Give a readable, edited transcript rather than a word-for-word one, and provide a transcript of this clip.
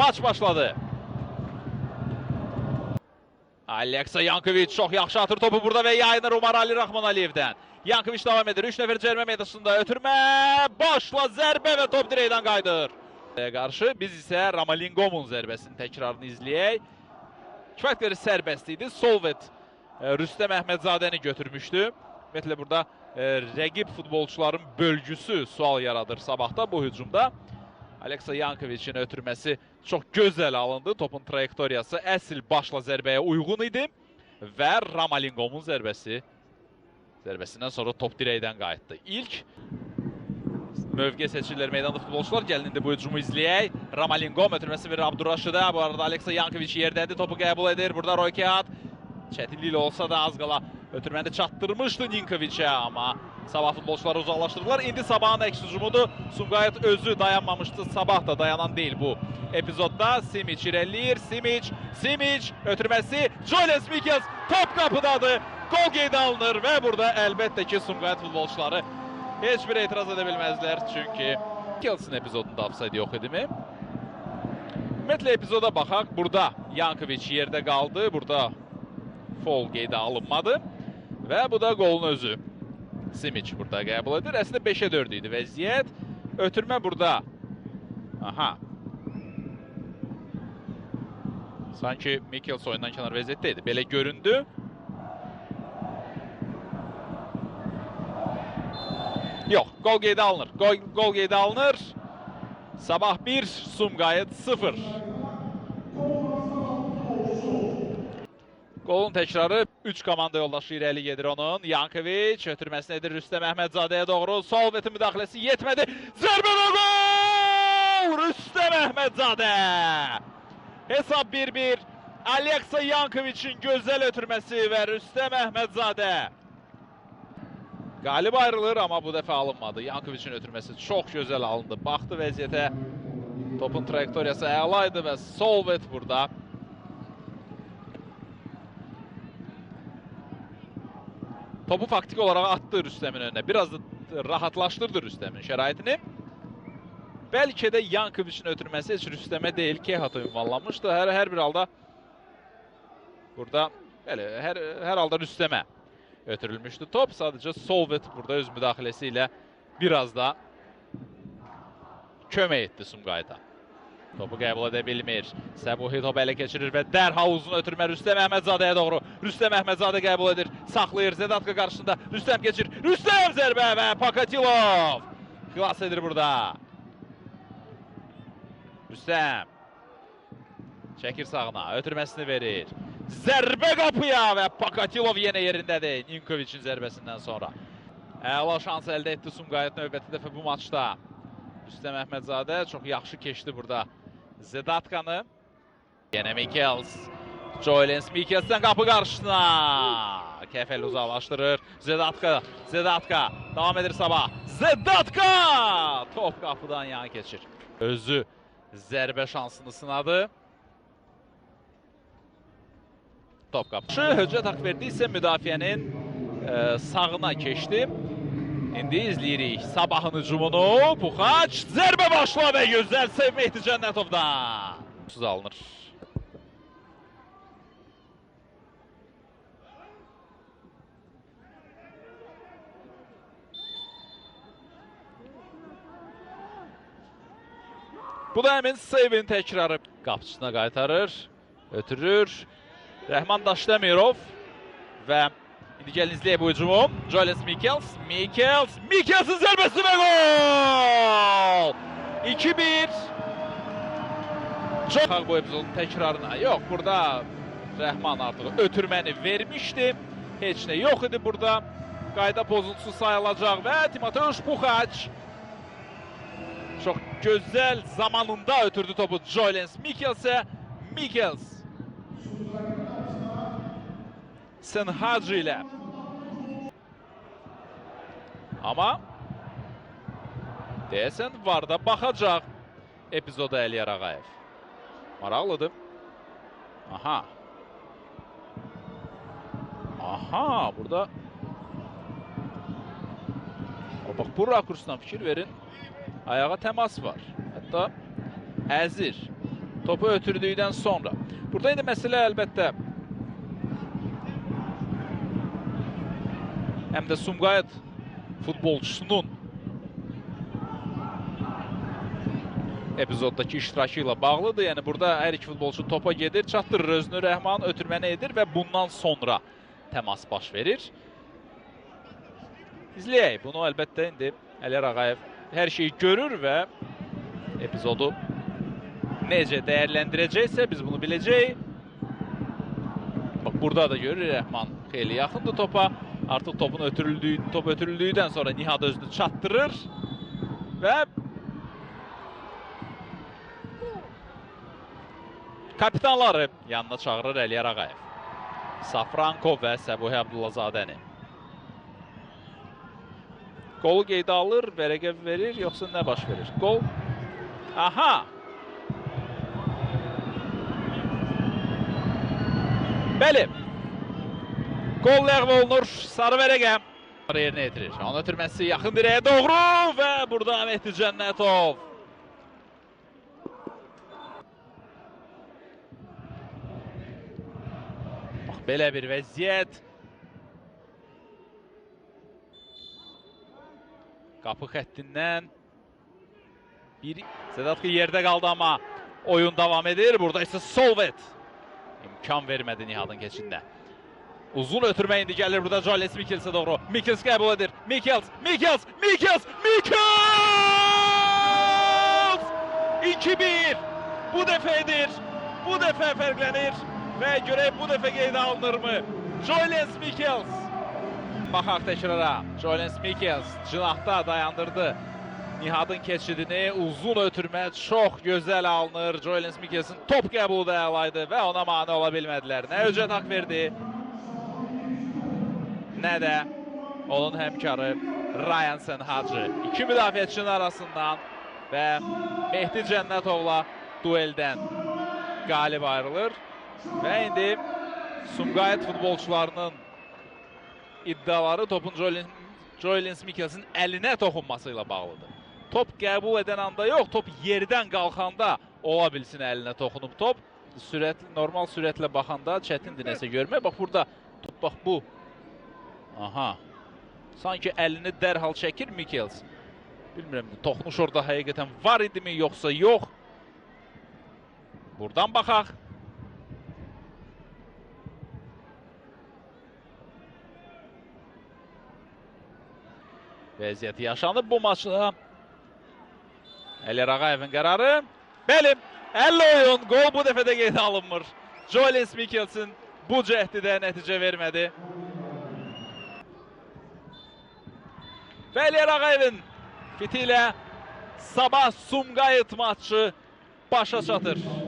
Maç başladı. Aleksa Yankovic çox yaxşı atır topu burada və yayınır Umar Ali Rahman Aliyevdən. Yankovic davam edir. 3 nəfər cərimə meydançasında ötürmə. Başla zərbə və top dirəkdən qayıdır. Qarşı biz isə Ramalingo'nun zərbəsinin təkrarını izləyək. Kifayət qədər sərbəst idi. Solvet Rüstəm Əhmədzadəni götürmüşdü. Ümumiyyətlə burada rəqib futbolçuların bölgüsü sual yaradır sabahda bu hücumda. Aleksa Yankovic'in ötürməsi çox gözəl alındı. Topun trayektoriyası əsl başla zərbəyə uyğun idi. Və Ramalingo'nun zərbəsindən sonra top dirəkdən qayıtdı. İlk mövqe seçirlər meydanda futbolçular. Gəlin indi bu hücumu izləyək. Ramalingo ötürməsi verir Abdurraşıda. Bu arada Aleksa Yankovic yerdədir. Topu qəbul edir. Burada Roykeat. Çətinliklə olsa da az qala ötürməni çatdırmışdı Ninkovic'ə, amma Sabah futbolçuları uzaqlaşdırdılar. İndi Sabahın əks hücumudur. Sumqayıt özü dayanmamışdı. Sabah da dayanan deyil bu epizodda. Simic irəliləyir. Simic ötürməsi. Joyles Mikels top qapıdadır. Gol qeydə alınır və burada əlbəttə ki Sumqayıt futbolçuları heç bir etiraz edə bilməzlər. Çünki Mikelsin epizodunda offside yox idi mi? Ümumiyyətlə epizoda baxaq. Burada Yankovic yerdə qaldı. Burada foul qeydə alınmadı. Və bu da qolun özü. Simic burada qəbul edir. Əslində 5-ə 4 idi vəziyyət. Ötürmə burada. Aha. Sanki Mikels oyundan kənar vəziyyətdə idi. Belə göründü. Yox, qol qeydə alınır. Qol qeydə alınır. Sabah 1, Sumqayıt 0. Qolun təkrarı 3 komanda yoldaşı irəli gedir onun. Yankovic ötürməsini edir Rüstəm Əhmədzadəyə doğru. Solvetin müdaxiləsi yetmədi. Zərbə və gol! Rüstəm Əhmədzadə! Hesab 1-1. Aleksa Yankovic'in gözəl ötürməsi və Rüstəm Əhmədzadə qalib ayrılır, amma bu dəfə alınmadı. Yankovic'in ötürməsi çox gözəl alındı. Baxdı vəziyyətə. Topun trayektoriyası əla idi və Solvet burada topu faktik olaraq attı Rüstəmin önünə. Biraz da rahatlaşdırdı Rüstəmin şəraitini. Bəlkə də Yankovic'in ötürməsi heç Rüstəmə deyil, Kehat'a ünvanlanmışdı. Hər bir halda burada hər halda Rüstəmə ötürülmüşdü top. Sadəcə Solvet burada öz müdaxiləsi ilə biraz da kömək etdi Sumqayıta. Topu qəbul edə bilmir. Səbuhi topu ələ keçirir və dərhal uzun ötürmə Rüstəm Əhmədzadəyə doğru. Rüstəm Əhmədzadə qəbul edir. Saxlayır Zedatka qarşısında. Rüstəm keçir. Rüstəm zərbə və Pokatilov xilas edir burada. Rüstəm çəkir sağına. Ötürməsini verir. Zərbə qapıya və Pokatilov yenə yerindədir. Ninkovic'in zərbəsindən sonra. Əla şans əldə etdi Sumqayıt növbəti dəfə bu maçda. Rüstəm Əhmədzadə çox yaxşı keçdi burada Zedatkanı. Yenə Mikels. Joylens Mikels'dən qapı qarşısına. Kəfəl uzaqlaşdırır. Zedatka. Davam edir Sabah. Zedatka! Top qapıdan yan keçir. Özü zərbə şansını sınadı. Top qapı. Höccət Akverdi isə müdafiənin sağına keçdi. İndi izləyirik Sabahın hücumunu. Puxaç zərbə başla və gözəl seyv Mehdi Cənnətovdan. Suz alınır. Bu da həmin seyvin təkrarı. Qapıçısına qaytarır, ötürür. Rəhman Daşdemirov və indi gəlin izləyək bu hücumu. Joyles Mikels. Mikels'in zərbəsi və gol! 2-1. Çox bu epizodun təkrarına. Yox, burada Rəhman artıq ötürməni vermişdi. Heç nə yox idi burada. Qayda pozuntusu sayılacaq və Timoteusz Puxaç çox gözəl zamanında ötürdü topu Joyles Mikels'e. Mikels Senhacı ilə. Amma deyəsən var da baxacaq epizoda Əliyar Ağayev. Maraqlıdır. Aha, burada bax, bu rakursdan fikir verin. Ayağa təmas var. Hətta əzir. topu ötürdükdən sonra. Burada indi məsələ əlbəttə həm də Sumqayıt futbolçusunun epizoddakı iştirakı ilə bağlıdır. Yəni burada hər iki futbolçu topa gedir, çatdırır özünü, Rəhman ötürməni edir və bundan sonra təmas baş verir. İzləyək. Bunu əlbəttə indi Əliyar Ağayev hər şeyi görür və epizodu necə dəyərləndirəcəksə biz bunu biləcəyik. Bax, burada da görür Rəhman xeyli yaxındır topa. Artıq top ötürüldükdən sonra Nihad özünü çatdırır və kapitanları yanına çağırır Əliyar Ağayev. Safrankov və Səbuhi Abdullazadəni. Qolu qeydə alır, vərəqə verir, yoxsa nə baş verir? Qol. Aha! Bəli. Qol ləğv olunur, sarı vərəqə. Yerinə yetirir. Onun ötürməsi yaxın dirəyə doğru və burada Mehdi Cənnətov. Bax, belə bir vəziyyət. Qapı xəttindən bir Sedatqı yerdə qaldı amma oyun davam edir. Burada isə Solvet imkan vermədi Nihadın keçidinə. Uzun ötürmə indi gəlir burada Joyles Mikels'e doğru. Mikels qəbul edir. Mikels! 2-1! Bu dəfə edir. Bu dəfə fərqlənir. Və görək bu dəfə qeydə alınırmı? Joyles Mikels. Baxaq təkrara. Joyles Mikels cınaqda dayandırdı. Nihadın keçidini uzun ötürmə çox gözəl alınır. Joyles Mikels'in top qəbulu da əlaydı və ona mane ola bilmədilər. Nə öcət haqq verdi, nə də onun həmkarı Ryan Senhacı. İki müdafiəçinin arasından və Mehdi Cənnətovla dueldən qalib ayrılır. Və indi Sumqayıt futbolçularının iddiaları topun Joyles Mikels'in əlinə toxunması ilə bağlıdır. Top qəbul edən anda yox, top yerdən qalxanda ola bilsin əlinə toxunub top. Normal sürətlə baxanda çətindir nəsə görmək. Bax burada, top bax bu. Aha. Sanki əlini dərhal çəkir Mikels. Bilmirəm, toxunuş orada həqiqətən var idimi, yoxsa yox. Buradan baxaq. Vəziyyəti yaşanıb bu maçda. Əliyar Ağayevin qərarı. Bəli, 50 oyun, qol bu dəfə də qeydə alınmır. Joyles Mikels'in bu cəhdi də nəticə vermədi. Və Əliyar Ağayevin fiti ilə Sabah Sumqayıt maçı başa çatır.